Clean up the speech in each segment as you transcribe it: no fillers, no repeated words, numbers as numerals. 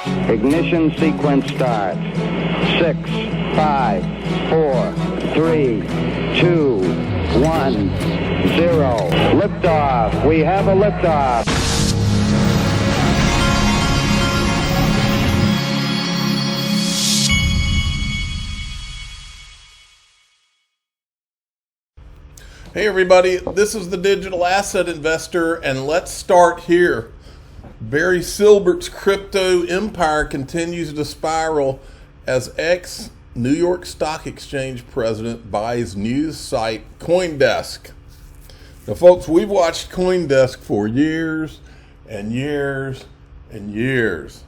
Ignition sequence starts. 6, 5, 4, 3, 2, 1, 0. Liftoff. We have a liftoff. Hey everybody, this is the Digital Asset Investor, and let's start here. Barry Silbert's crypto empire continues to spiral as ex-New York Stock Exchange president buys news site CoinDesk. Now folks, we've watched CoinDesk for years and years and years.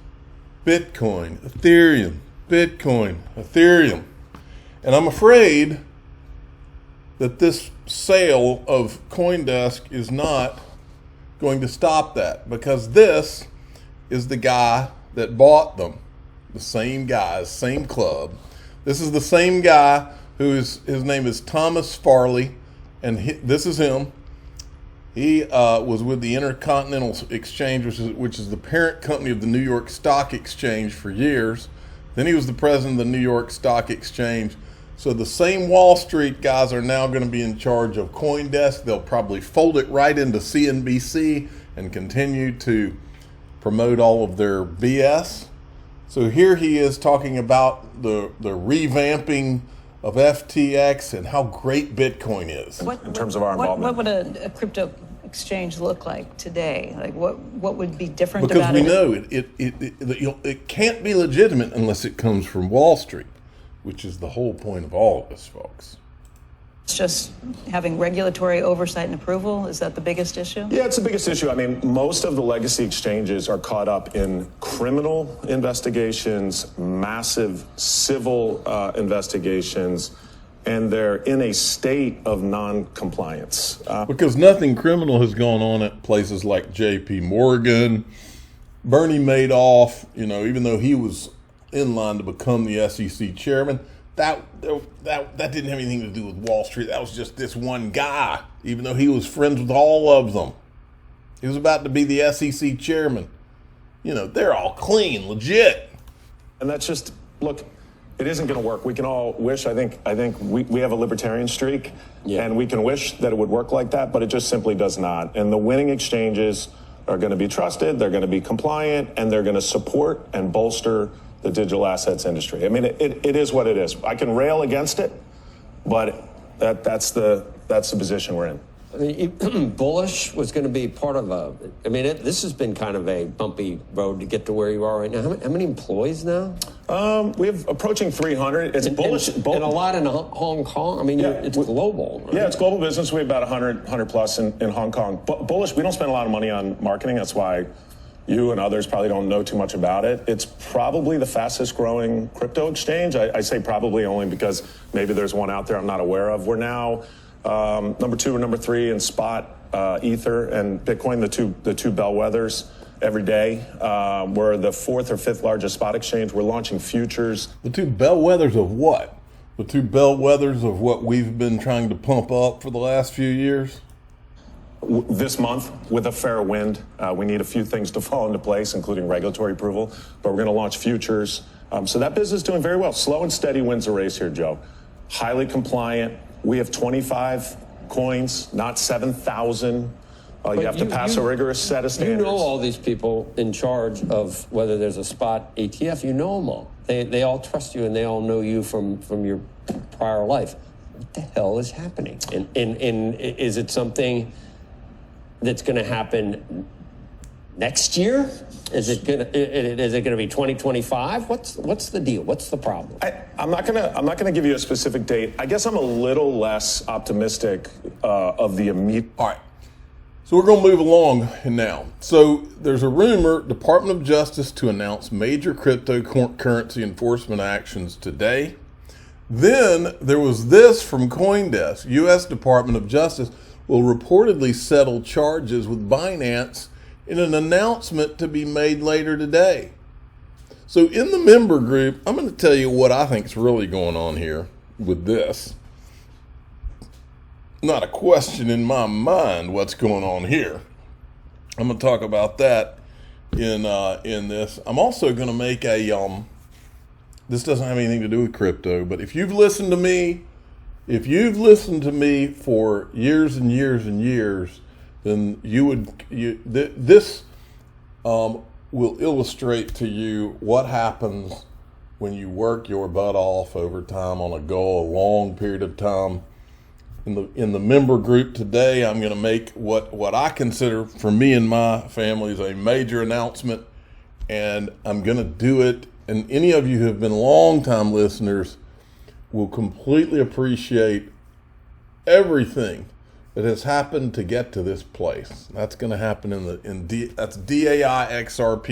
Bitcoin, Ethereum, Bitcoin, Ethereum. And I'm afraid that this sale of CoinDesk is not going to stop that, because this is the guy that bought them. The same guy, same club. This is the same guy his name is Thomas Farley, and this is him. He was with the Intercontinental Exchange, which is the parent company of the New York Stock Exchange, for years. Then he was the president of the New York Stock Exchange. So the same Wall Street guys are now going to be in charge of CoinDesk. They'll probably fold it right into CNBC and continue to promote all of their BS. So here he is talking about the revamping of FTX and how great Bitcoin is. In terms of our involvement. What would a crypto exchange look like today? Like what would be different because about it? Because we know it can't be legitimate unless it comes from Wall Street, which is the whole point of all of this, folks. It's just having regulatory oversight and approval. Is that the biggest issue? Yeah, it's the biggest issue. I mean, most of the legacy exchanges are caught up in criminal investigations, massive civil investigations, and they're in a state of non-compliance. Because nothing criminal has gone on at places like J.P. Morgan, Bernie Madoff, even though he was in line to become the SEC chairman, that didn't have anything to do with Wall Street. That was just this one guy, even though he was friends with all of them. He was about to be the SEC chairman. They're all clean, legit. And that's just, look, it isn't going to work. We can all wish, I think we have a libertarian streak, and we can wish that it would work like that, but it just simply does not. And the winning exchanges are going to be trusted, they're going to be compliant, and they're going to support and bolster the digital assets industry. I mean, it is what it is. I can rail against it, but that's the position we're in. I mean, Bullish was going to be part of this has been kind of a bumpy road to get to where you are right now. How many employees now? We have approaching 300. It's Bullish. And a lot in Hong Kong. I mean, it's global. Right? Yeah, it's global business. We have about 100 plus in Hong Kong. But Bullish, we don't spend a lot of money on marketing. That's why you and others probably don't know too much about it. It's probably the fastest growing crypto exchange. I say probably only because maybe there's one out there I'm not aware of. We're now number 2 or number 3 in spot, Ether and Bitcoin, the two bellwethers every day. We're the 4th or 5th largest spot exchange. We're launching futures. The two bellwethers of what? The two bellwethers of what we've been trying to pump up for the last few years? This month, with a fair wind, we need a few things to fall into place, including regulatory approval, but we're going to launch futures. So that business is doing very well. Slow and steady wins the race here, Joe. Highly compliant. We have 25 coins, not 7,000. You have to pass a rigorous set of standards. You know all these people in charge of whether there's a spot ETF. You know them all. They all trust you, and they all know you from your prior life. What the hell is happening? And is it something that's going to happen next year? Is it going to be 2025? What's the deal? What's the problem? I'm not gonna give you a specific date. I guess I'm a little less optimistic of the immediate. All right. So we're going to move along now. So there's a rumor, Department of Justice to announce major cryptocurrency enforcement actions today. Then there was this from CoinDesk. U.S. Department of Justice will reportedly settle charges with Binance in an announcement to be made later today. So in the member group, I'm going to tell you what I think is really going on here with this. Not a question in my mind what's going on here. I'm going to talk about that in this. I'm also going to make a this doesn't have anything to do with crypto, but if you've listened to me for years and years and years, then this will illustrate to you what happens when you work your butt off over time on a goal, a long period of time. In the member group today, I'm going to make what I consider, for me and my family, is a major announcement, and I'm going to do it. And any of you who have been long-time listeners will completely appreciate everything that has happened to get to this place. That's going to happen that's DAIXRP.com.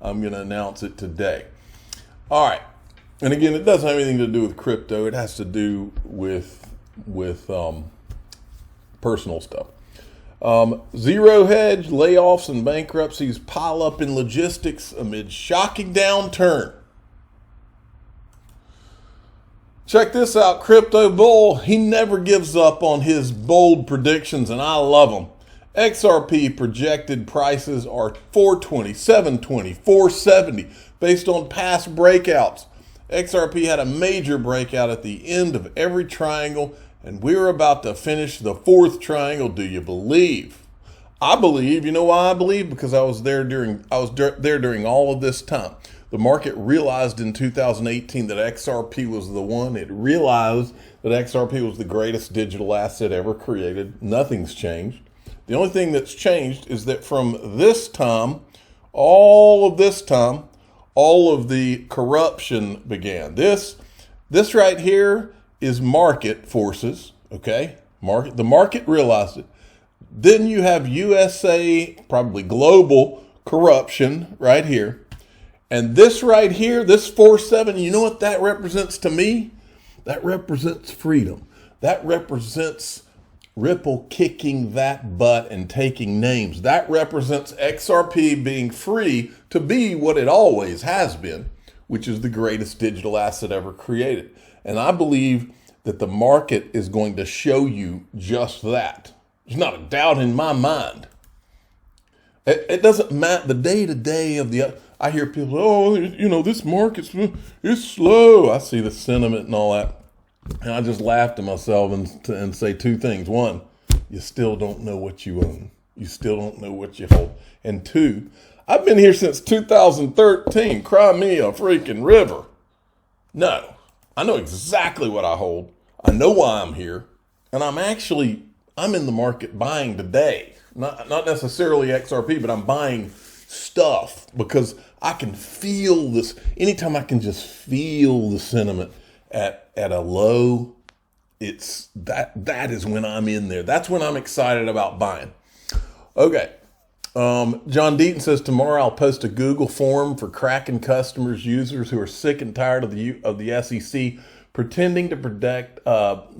I'm going to announce it today. All right. And again, it doesn't have anything to do with crypto. It has to do with personal stuff. Zero hedge, layoffs, and bankruptcies pile up in logistics amid shocking downturn. Check this out, Crypto Bull. He never gives up on his bold predictions, and I love them. XRP projected prices are 420, 720, 470 based on past breakouts. XRP had a major breakout at the end of every triangle, and we're about to finish the fourth triangle. Do you believe? I believe. You know why I believe? Because I was there during all of this time. The market realized in 2018 that XRP was the one. It realized that XRP was the greatest digital asset ever created. Nothing's changed. The only thing that's changed is that from this time, all of the corruption began. This right here is market forces, okay? The market realized it. Then you have USA, probably global corruption right here. And this right here, this 470, you know what that represents to me? That represents freedom. That represents Ripple kicking that butt and taking names. That represents XRP being free to be what it always has been, which is the greatest digital asset ever created. And I believe that the market is going to show you just that. There's not a doubt in my mind. It doesn't matter the day-to-day of the... I hear people, oh, you know, this market's slow. I see the sentiment and all that. And I just laugh to myself and say two things. One, you still don't know what you own. You still don't know what you hold. And two, I've been here since 2013. Cry me a freaking river. No, I know exactly what I hold. I know why I'm here. And I'm in the market buying today. Not necessarily XRP, but I'm buying stuff because I can feel this. Anytime I can just feel the sentiment at a low, it's that is when I'm in there. That's when I'm excited about buying. Okay. John Deaton says, tomorrow I'll post a Google form for Kraken customers, users who are sick and tired of the SEC pretending to protect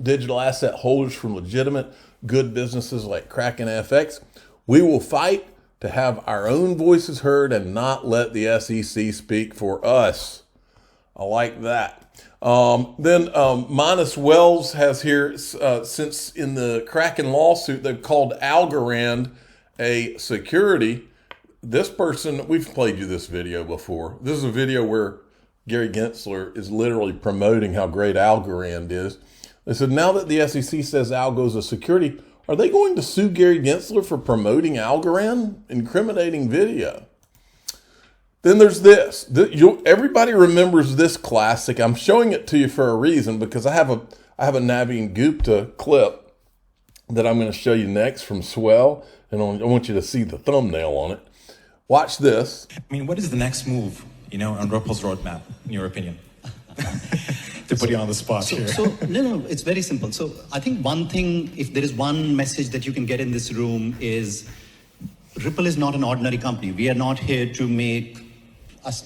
digital asset holders from legitimate good businesses like Kraken FX. We will fight to have our own voices heard and not let the SEC speak for us. I like that. Then Minus Wells has here, since in the Kraken lawsuit, they've called Algorand a security. This person, we've played you this video before. This is a video where Gary Gensler is literally promoting how great Algorand is. They said, now that the SEC says Algo is a security, are they going to sue Gary Gensler for promoting Algorand? Incriminating video. Then there's this. Everybody remembers this classic. I'm showing it to you for a reason because I have a Naveen Gupta clip that I'm going to show you next from Swell, and I want you to see the thumbnail on it. Watch this. I mean, what is the next move, on Ripple's roadmap, in your opinion? To put you on the spot here. No, it's very simple. So I think one thing, if there is one message that you can get in this room is Ripple is not an ordinary company. We are not here to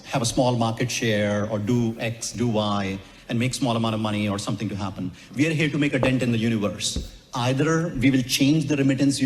have a small market share or do X, do Y, and make small amount of money or something to happen. We are here to make a dent in the universe. Either we will change the remittance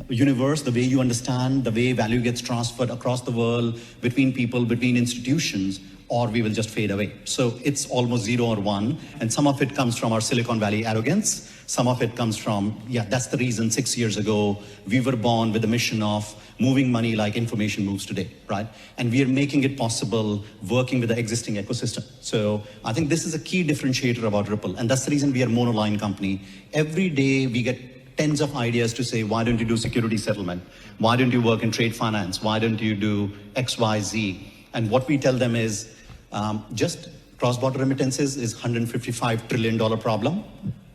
universe, the way you understand, the way value gets transferred across the world, between people, between institutions, or we will just fade away. So it's almost 0 or 1. And some of it comes from our Silicon Valley arrogance. Some of it comes from, that's the reason 6 years ago, we were born with the mission of moving money like information moves today, right? And we are making it possible working with the existing ecosystem. So I think this is a key differentiator about Ripple. And that's the reason we are a monoline company. Every day we get tens of ideas to say, why don't you do security settlement? Why don't you work in trade finance? Why don't you do X, Y, Z? And what we tell them is, just cross-border remittances is $155 trillion problem.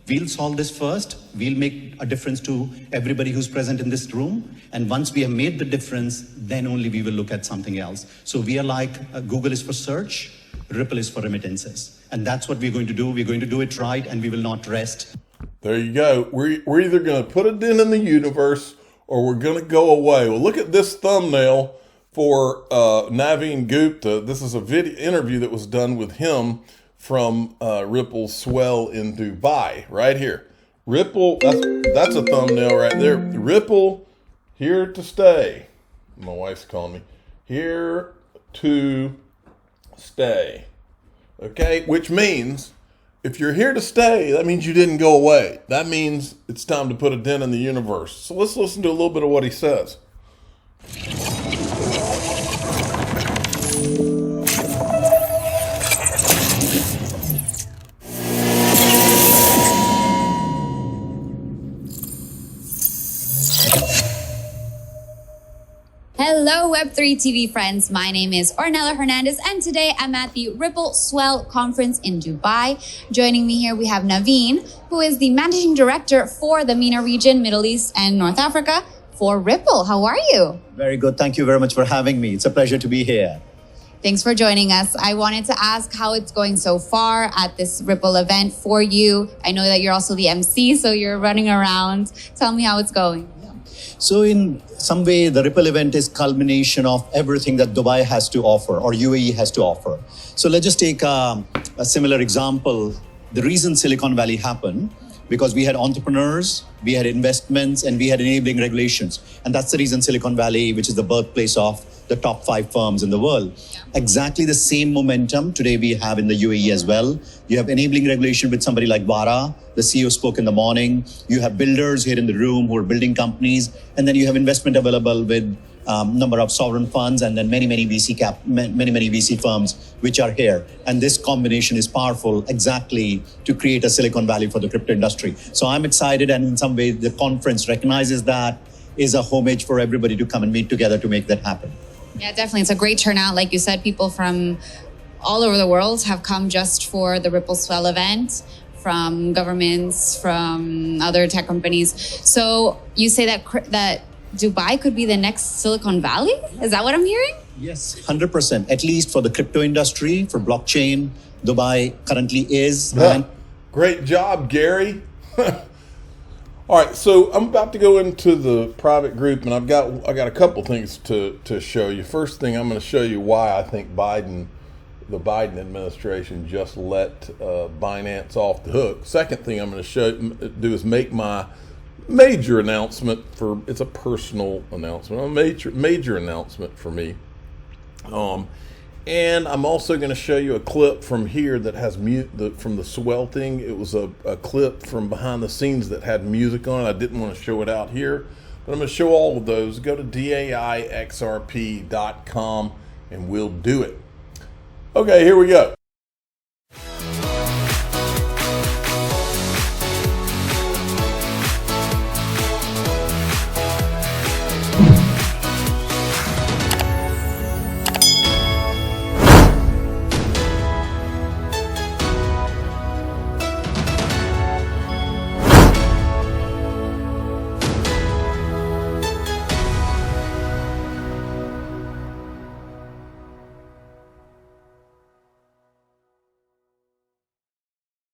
We'll solve this first. We'll make a difference to everybody who's present in this room. And once we have made the difference, then only we will look at something else. So we are like, Google is for search, Ripple is for remittances. And that's what we're going to do. We're going to do it right, and we will not rest. There you go. We're either going to put a dent in the universe or we're going to go away. Well, look at this thumbnail for Naveen Gupta. This is a video interview that was done with him from Ripple's swell in Dubai, right here. Ripple, that's a thumbnail right there. Ripple, here to stay. My wife's calling me. Here to stay. Okay, which means if you're here to stay, that means you didn't go away. That means it's time to put a dent in the universe. So let's listen to a little bit of what he says. Hello Web3 TV friends, my name is Ornella Hernandez and today I'm at the Ripple Swell Conference in Dubai. Joining me here we have Naveen, who is the Managing Director for the MENA region, Middle East and North Africa for Ripple. How are you? Very good. Thank you very much for having me. It's a pleasure to be here. Thanks for joining us. I wanted to ask how it's going so far at this Ripple event for you. I know that you're also the MC, so you're running around. Tell me how it's going. So in some way, the Ripple event is culmination of everything that Dubai has to offer or UAE has to offer. So let's just take a similar example. The reason Silicon Valley happened, because we had entrepreneurs, we had investments, and we had enabling regulations. And that's the reason Silicon Valley, which is the birthplace of the top 5 firms in the world. Yeah. Exactly the same momentum today we have in the UAE as well. You have enabling regulation with somebody like Vara, the CEO spoke in the morning. You have builders here in the room who are building companies. And then you have investment available with number of sovereign funds and then many VC firms which are here. And this combination is powerful exactly to create a Silicon Valley for the crypto industry. So I'm excited, and in some way the conference recognizes that, is a homage for everybody to come and meet together to make that happen. Yeah, definitely. It's a great turnout. Like you said, people from all over the world have come just for the Ripple Swell event, from governments, from other tech companies. So you say that Dubai could be the next Silicon Valley? Is that what I'm hearing? Yes, 100%. At least for the crypto industry, for blockchain, Dubai currently is. Yeah. Great job, Gary. All right, so I'm about to go into the private group, and I got a couple things to show you. First thing, I'm going to show you why I think the Biden administration just let Binance off the hook. Second thing I'm going to do is make my major announcement it's a personal announcement, a major announcement for me. And I'm also going to show you a clip from here that has from the swell thing. It was a clip from behind the scenes that had music on it. I didn't want to show it out here, but I'm going to show all of those. Go to DAIXRP.com and we'll do it. Okay, here we go.